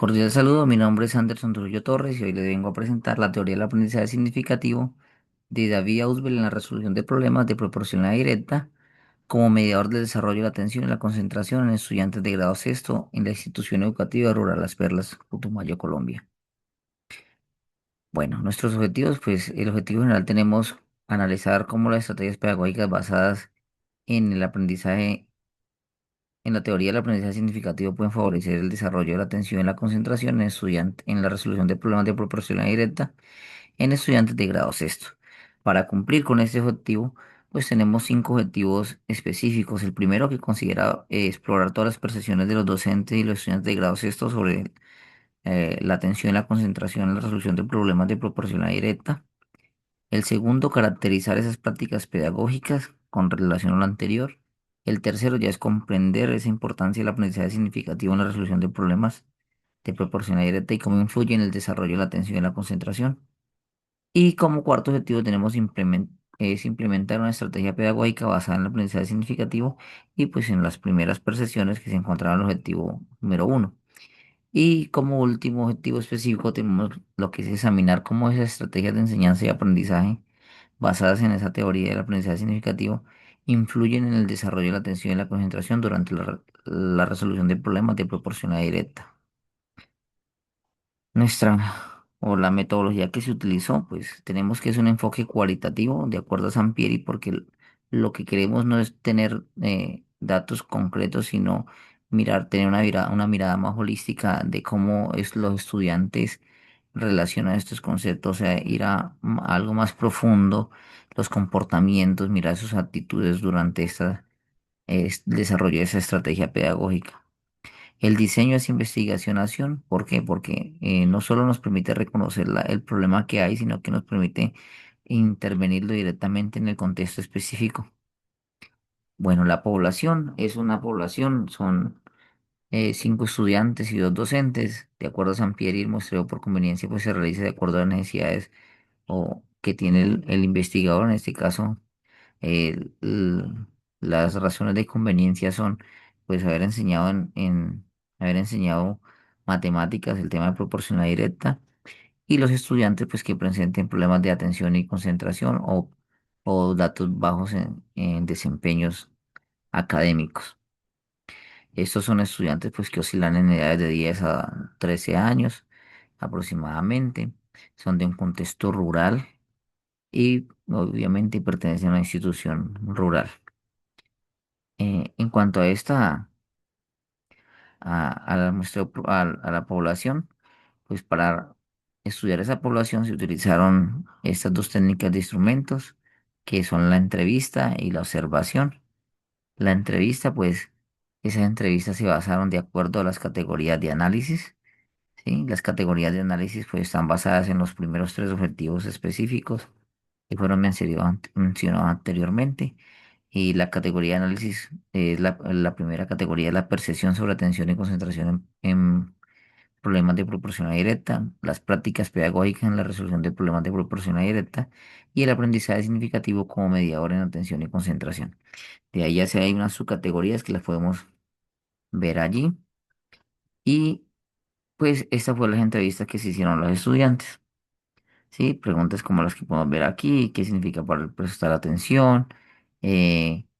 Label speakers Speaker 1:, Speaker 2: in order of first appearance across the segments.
Speaker 1: Cordial saludo, mi nombre es Anderson Trujillo Torres y hoy le vengo a presentar la teoría del aprendizaje significativo de David Ausubel en la resolución de problemas de proporcionalidad directa como mediador del desarrollo de la atención y la concentración en estudiantes de grado sexto en la institución educativa rural Las Perlas, Putumayo, Colombia. Bueno, nuestros objetivos, pues el objetivo general tenemos analizar cómo las estrategias pedagógicas basadas en el aprendizaje, en la teoría del aprendizaje significativo pueden favorecer el desarrollo de la atención y la concentración en estudiante, en la resolución de problemas de proporcionalidad directa en estudiantes de grado sexto. Para cumplir con este objetivo, pues tenemos cinco objetivos específicos. El primero que considera explorar todas las percepciones de los docentes y los estudiantes de grado sexto sobre la atención y la concentración en la resolución de problemas de proporcionalidad directa. El segundo, caracterizar esas prácticas pedagógicas con relación a lo anterior. El tercero ya es comprender esa importancia del aprendizaje significativo en la resolución de problemas de proporcionalidad directa y cómo influye en el desarrollo de la atención y la concentración. Y como cuarto objetivo tenemos es implementar una estrategia pedagógica basada en el aprendizaje significativo y pues en las primeras percepciones que se encontraba en el objetivo número uno. Y como último objetivo específico tenemos lo que es examinar cómo esas estrategias de enseñanza y aprendizaje basadas en esa teoría del aprendizaje significativo influyen en el desarrollo de la atención y la concentración durante la resolución de problemas de proporcionalidad directa. Nuestra o la metodología que se utilizó, pues tenemos que es un enfoque cualitativo de acuerdo a Sampieri, porque lo que queremos no es tener datos concretos, sino tener una mirada más holística de cómo es los estudiantes relacionan estos conceptos, o sea, ir a algo más profundo, los comportamientos, mirar sus actitudes durante el desarrollo de esa estrategia pedagógica. El diseño es investigación-acción. ¿Por qué? Porque no solo nos permite reconocer el problema que hay, sino que nos permite intervenirlo directamente en el contexto específico. Bueno, la población es una población, son cinco estudiantes y dos docentes. De acuerdo a Sampieri, el muestreo por conveniencia pues se realiza de acuerdo a las necesidades o que tiene el investigador. En este caso, el- el- las razones de conveniencia son pues haber enseñado matemáticas, el tema de proporcionalidad directa, y los estudiantes pues que presenten problemas de atención y concentración o datos bajos en desempeños académicos. Estos son estudiantes pues que oscilan en edades de 10 a 13 años aproximadamente, son de un contexto rural y obviamente pertenecen a una institución rural. En cuanto a a la población, pues para estudiar esa población se utilizaron estas dos técnicas de instrumentos, que son la entrevista y la observación. La entrevista, pues esas entrevistas se basaron de acuerdo a las categorías de análisis, ¿sí? Las categorías de análisis pues están basadas en los primeros tres objetivos específicos que fueron mencionados anteriormente. Y la categoría de análisis es la primera categoría de la percepción sobre atención y concentración en problemas de proporcionalidad directa, las prácticas pedagógicas en la resolución de problemas de proporcionalidad directa y el aprendizaje significativo como mediador en atención y concentración. De ahí ya se hay unas subcategorías que las podemos ver allí. Y pues estas fueron las entrevistas que se hicieron a los estudiantes. ¿Sí? Preguntas como las que podemos ver aquí: ¿qué significa para prestar atención?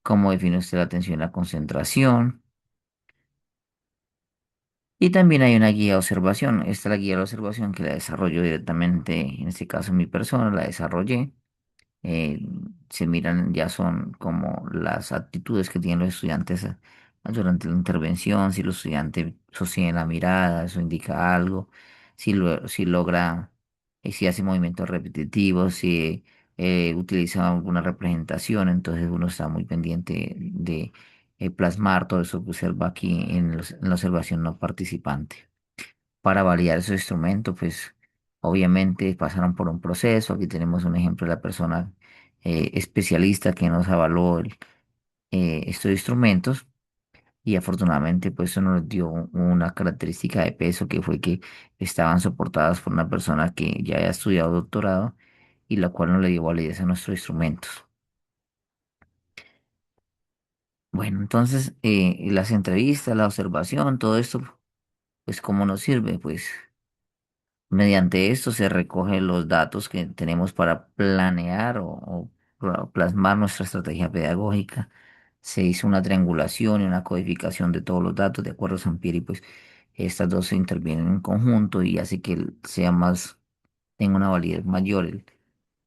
Speaker 1: ¿Cómo define usted la atención y la concentración? Y también hay una guía de observación. Esta es la guía de observación que la desarrollo directamente, en este caso mi persona, la desarrollé. eh, Se miran, ya son como las actitudes que tienen los estudiantes durante la intervención, si los estudiantes sostienen la mirada, eso indica algo, si logra, si hace movimientos repetitivos, si utiliza alguna representación, entonces uno está muy pendiente de plasmar todo eso que observa aquí en la observación no participante. Para validar esos instrumentos, pues obviamente pasaron por un proceso. Aquí tenemos un ejemplo de la persona especialista que nos avaló estos instrumentos y afortunadamente pues eso nos dio una característica de peso que fue que estaban soportadas por una persona que ya había estudiado doctorado y la cual no le dio validez a nuestros instrumentos. Bueno, entonces las entrevistas, la observación, todo esto Pues ¿cómo nos sirve? Pues mediante esto se recogen los datos que tenemos para planear o plasmar nuestra estrategia pedagógica. Se hizo una triangulación y una codificación de todos los datos de acuerdo a Sampieri, y pues estas dos se intervienen en conjunto y hace que sea más, tenga una validez mayor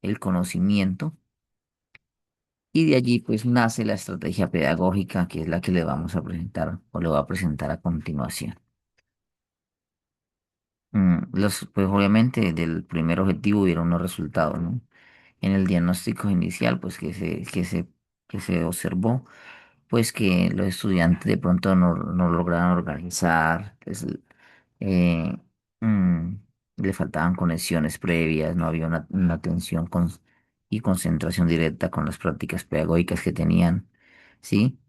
Speaker 1: el conocimiento. Y de allí pues nace la estrategia pedagógica, que es la que le vamos a presentar o le voy a presentar a continuación. Pues obviamente del primer objetivo hubieron unos resultados, ¿no? En el diagnóstico inicial, pues que se observó, pues que los estudiantes de pronto no lograban organizar, eh, mm, le faltaban conexiones previas, no había una atención y concentración directa con las prácticas pedagógicas que tenían, ¿sí?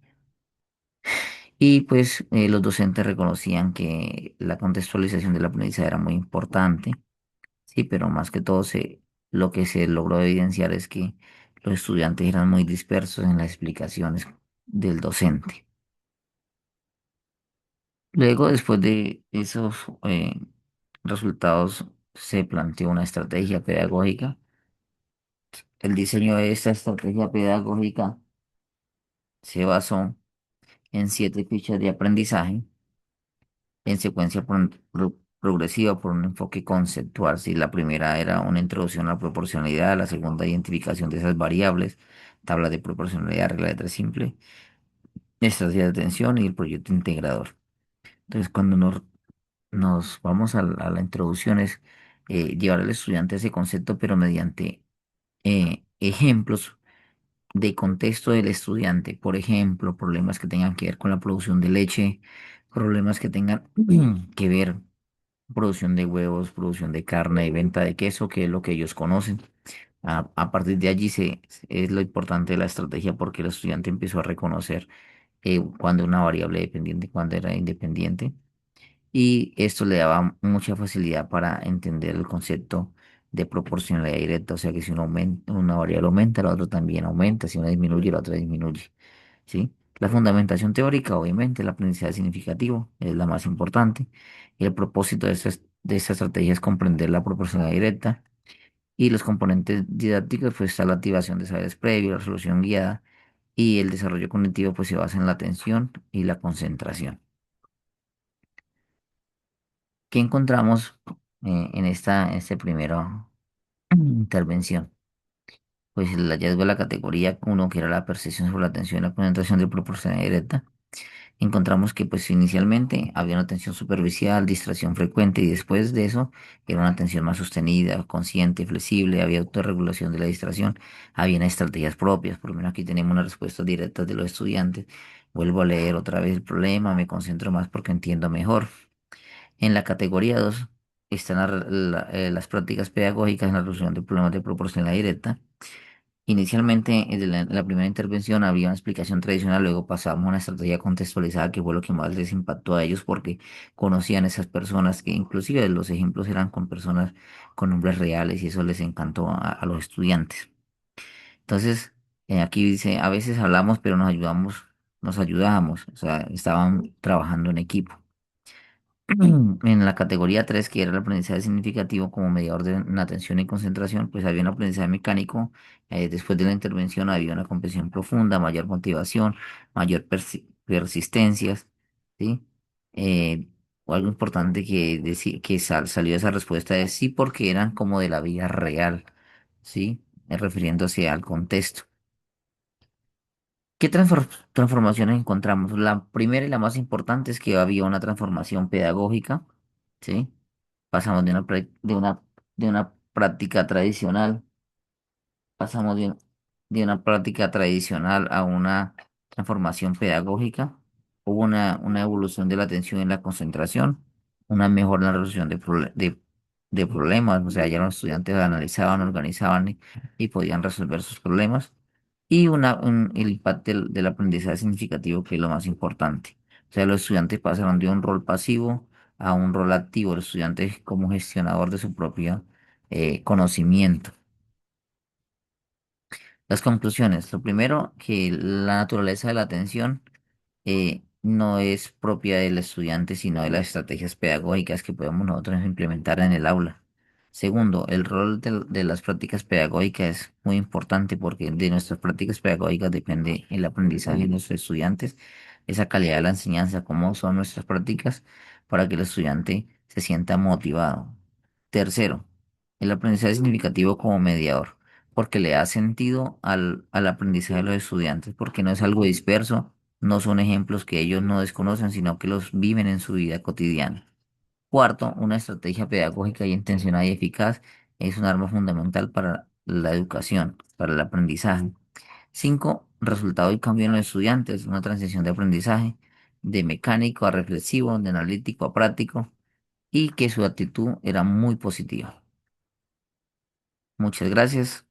Speaker 1: Y pues los docentes reconocían que la contextualización del aprendizaje era muy importante. Sí, pero más que todo lo que se logró evidenciar es que los estudiantes eran muy dispersos en las explicaciones del docente. Luego, después de esos resultados, se planteó una estrategia pedagógica. El diseño de esta estrategia pedagógica se basó en 7 fichas de aprendizaje en secuencia progresiva por un enfoque conceptual. Si la primera era una introducción a la proporcionalidad, la segunda identificación de esas variables, tabla de proporcionalidad, regla de tres simple, estrategia de atención y el proyecto integrador. Entonces, cuando nos vamos a la introducción es llevar al estudiante a ese concepto, pero mediante ejemplos de contexto del estudiante. Por ejemplo, problemas que tengan que ver con la producción de leche, problemas que tengan que ver producción de huevos, producción de carne y venta de queso, que es lo que ellos conocen. A partir de allí es lo importante de la estrategia porque el estudiante empezó a reconocer cuándo una variable dependiente y cuándo era independiente. Y esto le daba mucha facilidad para entender el concepto de proporcionalidad directa, o sea que si una variable aumenta, la otra también aumenta, si una disminuye, la otra disminuye. ¿Sí? La fundamentación teórica, obviamente, el aprendizaje significativo es la más importante. El propósito de esta estrategia es comprender la proporcionalidad directa y los componentes didácticos, pues está la activación de saberes previos, la resolución guiada y el desarrollo cognitivo, pues se basa en la atención y la concentración. ¿Qué encontramos en esta primera intervención? Pues el hallazgo de la categoría uno que era la percepción sobre la atención y la concentración de proporcionalidad directa. Encontramos que pues inicialmente había una atención superficial, distracción frecuente y después de eso era una atención más sostenida, consciente, flexible, había autorregulación de la distracción, había estrategias propias, por lo menos aquí tenemos una respuesta directa de los estudiantes. Vuelvo a leer otra vez el problema, me concentro más porque entiendo mejor. En la categoría 2 están las prácticas pedagógicas en la resolución de problemas de proporcionalidad directa. Inicialmente, en la primera intervención había una explicación tradicional, luego pasamos a una estrategia contextualizada que fue lo que más les impactó a ellos porque conocían esas personas que inclusive los ejemplos eran con personas con nombres reales y eso les encantó a los estudiantes. Entonces, aquí dice, a veces hablamos pero nos ayudábamos, o sea, estaban trabajando en equipo. En la categoría 3 que era el aprendizaje significativo como mediador de una atención y concentración, pues había un aprendizaje mecánico. Después de la intervención había una comprensión profunda, mayor motivación, mayor persistencias, ¿sí? Eh, o algo importante que salió de esa respuesta es sí, porque eran como de la vida real, ¿sí? Refiriéndose al contexto. ¿Qué transformaciones encontramos? La primera y la más importante es que había una transformación pedagógica, ¿sí? Pasamos de una práctica tradicional, pasamos de una práctica tradicional a una transformación pedagógica. Hubo una evolución de la atención y la concentración, una mejora en la resolución de problemas, o sea, ya los estudiantes analizaban, organizaban y podían resolver sus problemas y el impacto del aprendizaje significativo, que es lo más importante. O sea, los estudiantes pasaron de un rol pasivo a un rol activo, el estudiante como gestionador de su propio conocimiento. Las conclusiones. Lo primero, que la naturaleza de la atención no es propia del estudiante, sino de las estrategias pedagógicas que podemos nosotros implementar en el aula. Segundo, el rol de las prácticas pedagógicas es muy importante porque de nuestras prácticas pedagógicas depende el aprendizaje de nuestros estudiantes, esa calidad de la enseñanza, cómo son nuestras prácticas para que el estudiante se sienta motivado. Tercero, el aprendizaje es significativo como mediador porque le da sentido al aprendizaje de los estudiantes, porque no es algo disperso, no son ejemplos que ellos no desconocen, sino que los viven en su vida cotidiana. Cuarto, una estrategia pedagógica y intencionada y eficaz es un arma fundamental para la educación, para el aprendizaje. Cinco, resultado y cambio en los estudiantes, una transición de aprendizaje de mecánico a reflexivo, de analítico a práctico, y que su actitud era muy positiva. Muchas gracias.